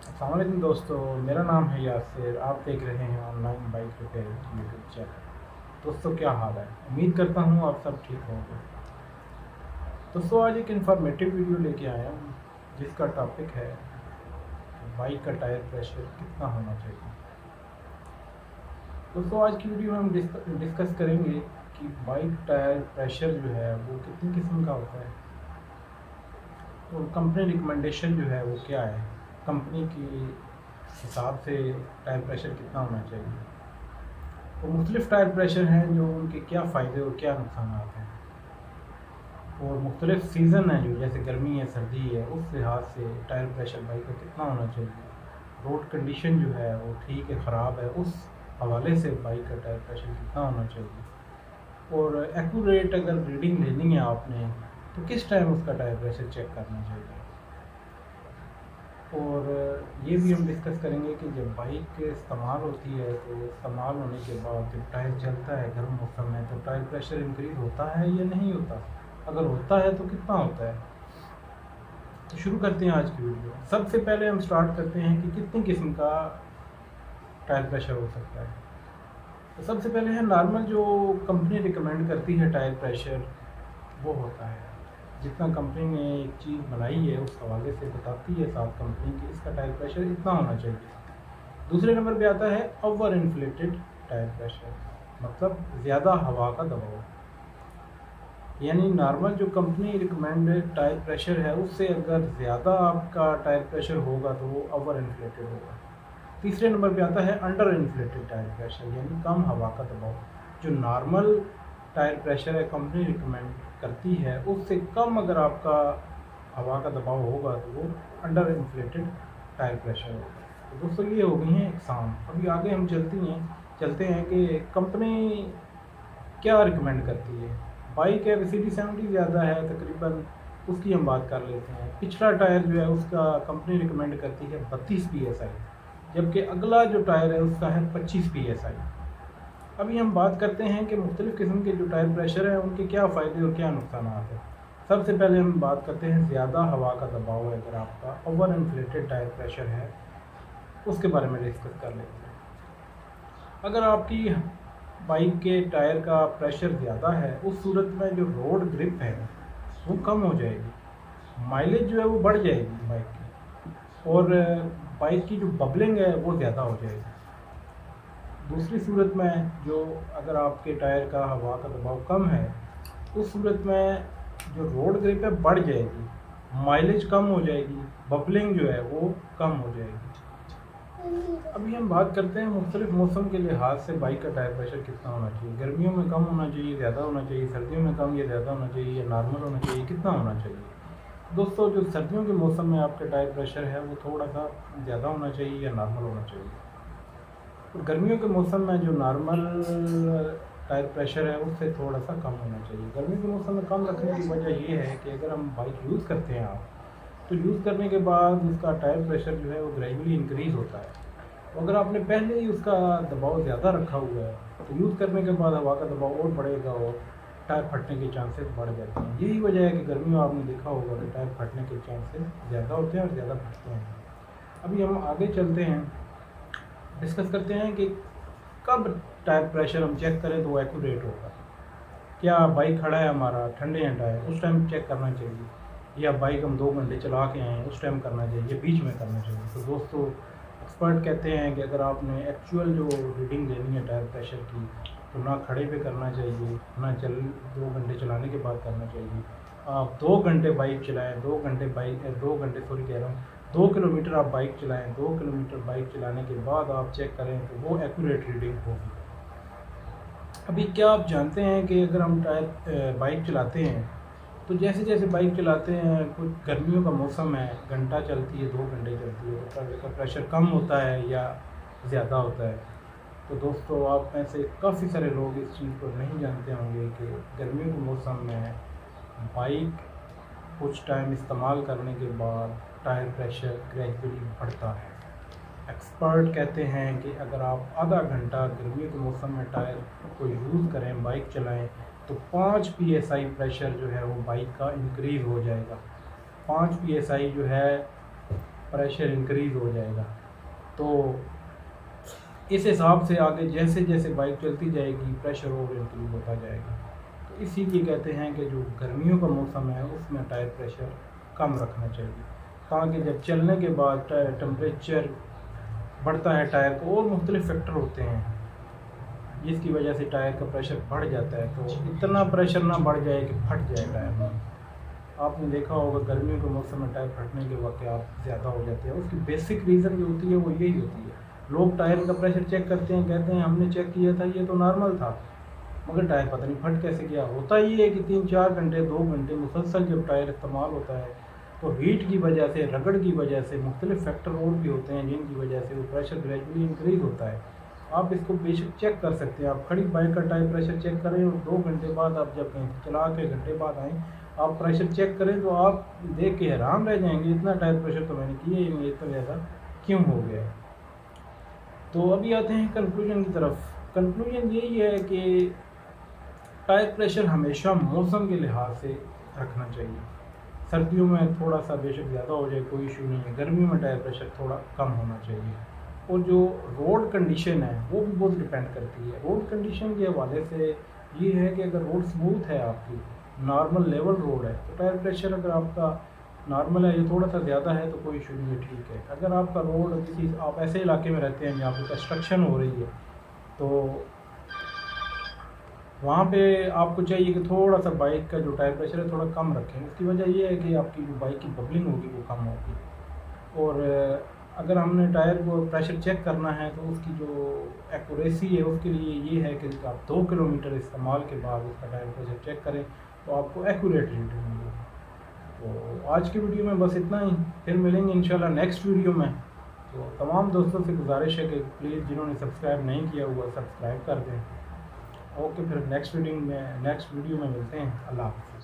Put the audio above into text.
अस्सलाम वालेकुम दोस्तों, मेरा नाम है यासिर। आप देख रहे हैं online bike repair YouTube channel. दोस्तों क्या हाल है? उम्मीद करता हूँ आप सब ठीक होंगे। दोस्तों आज एक इन्फॉर्मेटिव वीडियो लेके आया हूँ जिसका टॉपिक है कि बाइक का टायर प्रेशर कितना होना चाहिए। दोस्तों आज की वीडियो में हम डिस्कस करेंगे कि बाइक टायर प्रेशर जो है वो कितनी किस्म का होता है और कंपनी रिकमेंडेशन जो है वो क्या है, कंपनी की हिसाब से टायर प्रेशर कितना होना चाहिए। तो मुख्तलिफ़ टायर प्रेशर हैं जो उनके क्या फ़ायदे और क्या नुकसान हैं, और मुख्तलिफ़ सीज़न हैं जो जैसे गर्मी है सर्दी है, उस लिहाज से टायर प्रेशर बाइक का कितना होना चाहिए। रोड कंडीशन जो है वो ठीक है ख़राब है, उस हवाले से बाइक का टायर प्रेशर कितना होना चाहिए। और एक्यूरेट अगर रीडिंग लेनी है आपने तो किस टाइम उसका टायर प्रेशर चेक करना चाहिए। और ये भी हम डिस्कस करेंगे कि जब बाइक इस्तेमाल होती है तो इस्तेमाल होने के बाद जब टायर चलता है गर्म मौसम में तो टायर प्रेशर इंक्रीज़ होता है या नहीं होता, अगर होता है तो कितना होता है। तो शुरू करते हैं आज की वीडियो। सबसे पहले हम स्टार्ट करते हैं कि कितनी किस्म का टायर प्रेशर हो सकता है। तो सबसे पहले है नॉर्मल जो कंपनी रिकमेंड करती है टायर प्रेशर, वो होता है जितना कंपनी ने एक चीज़ बनाई है उस हवाले से बताती है साथ कंपनी की इसका टायर प्रेशर इतना होना चाहिए। दूसरे नंबर पे आता है ओवर इन्फ्लेटेड टायर प्रेशर, मतलब ज़्यादा हवा का दबाव। यानी नॉर्मल जो कंपनी रिकमेंडेड टायर प्रेशर है उससे अगर ज़्यादा आपका टायर प्रेशर होगा तो वो ओवर इन्फ्लेटेड होगा। तीसरे नंबर पे आता है अंडर इन्फ्लेटेड टायर प्रेशर, यानी कम हवा का दबाव। जो नॉर्मल टायर प्रेशर है कंपनी रिकमेंड करती है उससे कम अगर आपका हवा का दबाव होगा तो वो अंडर इन्फ्लेटेड टायर प्रेशर होगा। तो दोस्तों ये हो गई हैं इकसाम। अभी आगे हम चलते हैं कि कंपनी क्या रिकमेंड करती है। बाइक है VCD 70 ज़्यादा है तकरीबन, उसकी हम बात कर लेते हैं। पिछला टायर जो है उसका कंपनी रिकमेंड करती है 32 PSI, जबकि अगला जो टायर है उसका है 25 PSI। अभी हम बात करते हैं कि मुख्तलिफ़ किस्म के जो टायर प्रेशर हैं उनके क्या फ़ायदे और क्या नुकसान हैं। सबसे पहले हम बात करते हैं ज़्यादा हवा का दबाव है, अगर आपका ओवर इन्फ्लेटेड टायर प्रेशर है उसके बारे में डिस्कस कर लेते हैं। अगर आपकी बाइक के टायर का प्रेशर ज़्यादा है उस सूरत में जो रोड ग्रिप है वो कम हो जाएगी, माइलेज जो है वो बढ़ जाएगी बाइक की, और बाइक की जो बबलिंग है वो ज़्यादा हो जाएगी। दूसरी सूरत में जो अगर आपके टायर का हवा का दबाव कम है उस सूरत में जो रोड ग्रिप है बढ़ जाएगी, माइलेज कम हो जाएगी, बबलिंग जो है वो कम हो जाएगी। अभी हम बात करते हैं मुख्तलिफ मौसम के लिहाज से बाइक का टायर प्रेशर कितना होना चाहिए। गर्मियों में कम होना चाहिए, ज़्यादा होना चाहिए, सर्दियों में कम या ज़्यादा होना चाहिए, या नॉर्मल होना चाहिए, कितना होना चाहिए। दोस्तों जो सर्दियों के मौसम में आपका टायर प्रेशर है वो थोड़ा सा ज़्यादा होना चाहिए या नॉर्मल होना चाहिए, और गर्मियों के मौसम में जो नॉर्मल टायर प्रेशर है उससे थोड़ा सा कम होना चाहिए। गर्मियों के मौसम में कम रखने की वजह ये है कि अगर हम बाइक यूज़ करते हैं आप, तो यूज़ करने के बाद उसका टायर प्रेशर जो है वो ग्रेजुअली इंक्रीज़ होता है। तो अगर आपने पहले ही उसका दबाव ज़्यादा रखा हुआ है तो यूज़ करने के बाद हवा का दबाव और बढ़ेगा और टायर फटने के चांसेस बढ़ जाते हैं। यही वजह है कि गर्मियों में आपने देखा होगा कि टायर फटने के चांसेस ज़्यादा होते हैं और ज़्यादा फटते हैं। अभी हम आगे चलते हैं, डिस्कस करते हैं कि कब टायर प्रेशर हम चेक करें तो वो एक्यूरेट होगा। क्या बाइक खड़ा है हमारा, ठंडे हैं टायर, उस टाइम चेक करना चाहिए, या बाइक हम 2 घंटे चला के आए हैं उस टाइम करना चाहिए, बीच में करना चाहिए। तो दोस्तों एक्सपर्ट कहते हैं कि अगर आपने एक्चुअल जो रीडिंग लेनी है टायर प्रेशर की तो ना खड़े पे करना चाहिए, ना 2 घंटे चलाने के बाद करना चाहिए। आप 2 घंटे बाइक चलाएं, 2 घंटे सॉरी कह रहा हूँ, 2 किलोमीटर आप बाइक चलाएं, 2 किलोमीटर बाइक चलाने के बाद आप चेक करें तो वो एक्यूरेट रीडिंग होगी। अभी क्या आप जानते हैं कि अगर हम बाइक चलाते हैं तो जैसे जैसे बाइक चलाते हैं, कुछ गर्मियों का मौसम है, घंटा चलती है, 2 घंटे चलती है, तो टायर का प्रेशर कम होता है या ज़्यादा होता है। तो दोस्तों आप में से काफ़ी सारे लोग इस चीज़ को नहीं जानते होंगे कि गर्मियों के मौसम में बाइक कुछ टाइम इस्तेमाल करने के बाद टायर प्रेशर ग्रेजुअली बढ़ता है। एक्सपर्ट कहते हैं कि अगर आप आधा घंटा गर्मियों के मौसम में टायर को यूज़ करें, बाइक चलाएं, तो 5 PSI प्रेशर जो है वो बाइक का इंक्रीज़ हो जाएगा। 5 PSI जो है प्रेशर इंक्रीज़ हो जाएगा। तो इस हिसाब से आगे जैसे जैसे बाइक चलती जाएगी प्रेशर और इंक्रीज़ होता जाएगा। तो इसीलिए कहते हैं कि जो गर्मियों का मौसम है उसमें टायर प्रेशर कम रखना चाहिए, ताकि जब चलने के बाद टेम्परेचर बढ़ता है टायर को, और मुख्तलिफ फैक्टर होते हैं जिसकी वजह से टायर का प्रेशर बढ़ जाता है। तो इतना प्रेशर ना बढ़ जाए कि फट जाए टायर। आपने देखा होगा गर्मियों के मौसम में टायर फटने के वाक़यात ज़्यादा हो जाते हैं। उसकी बेसिक रीज़न जो होती है वो यही होती है, लोग टायर का प्रेशर चेक करते हैं, कहते हैं हमने चेक किया था ये तो नॉर्मल था, मगर टायर पता नहीं फट कैसे गया। होता ये है कि 3-4 घंटे 2 घंटे मुसलसल जब टायर इस्तेमाल होता है तो हीट की वजह से, रगड़ की वजह से, मुख्तलिफ फैक्टर और भी होते हैं जिनकी वजह से वो प्रेशर ग्रेजुअली इंक्रीज़ होता है। आप इसको बेशक चेक कर सकते हैं, आप खड़ी बाइक का टायर प्रेशर चेक करें और 2 घंटे बाद आप जब कहीं चला के घंटे बाद आएँ आप प्रेशर चेक करें तो आप देख के हैरान रह जाएंगे, इतना टायर प्रेशर तो मैंने किया ही नहीं, इतना ज़्यादा क्यों हो गया है। तो अभी आते हैं कंक्लूजन की तरफ। कंक्लूजन यही है कि टायर प्रेशर हमेशा मौसम के लिहाज से रखना चाहिए। सर्दियों में थोड़ा सा बेशक ज़्यादा हो जाए कोई इशू नहीं है, गर्मियों में टायर प्रेशर थोड़ा कम होना चाहिए। और जो रोड कंडीशन है वो भी बहुत डिपेंड करती है। रोड कंडीशन के हवाले से ये है कि अगर रोड स्मूथ है, आपकी नॉर्मल लेवल रोड है, तो टायर प्रेशर अगर आपका नॉर्मल है, ये थोड़ा सा ज़्यादा है तो कोई इशू नहीं है, ठीक है। अगर आपका रोड किसी आप ऐसे इलाके में रहते हैं जहाँ पे कंस्ट्रक्शन हो रही है तो वहाँ पे आपको चाहिए कि थोड़ा सा बाइक का जो टायर प्रेशर है थोड़ा कम रखें। उसकी वजह ये है कि आपकी जो बाइक की बबलिंग होगी वो कम होगी। और अगर हमने टायर को प्रेशर चेक करना है तो उसकी जो एक्यूरेसी है उसके लिए ये है कि आप 2 किलोमीटर इस्तेमाल के बाद उसका टायर प्रेशर चेक करें तो आपको एक्यूरेट रीडिंग मिलेगी। तो आज की वीडियो में बस इतना ही, फिर मिलेंगे इंशाल्लाह नेक्स्ट वीडियो में। तो तमाम दोस्तों से गुजारिश है कि प्लीज़ जिन्होंने सब्सक्राइब नहीं किया हुआ सब्सक्राइब कर दें। ओके, फिर नेक्स्ट वीडियो में मिलते हैं। अल्लाह हाफ़िज़।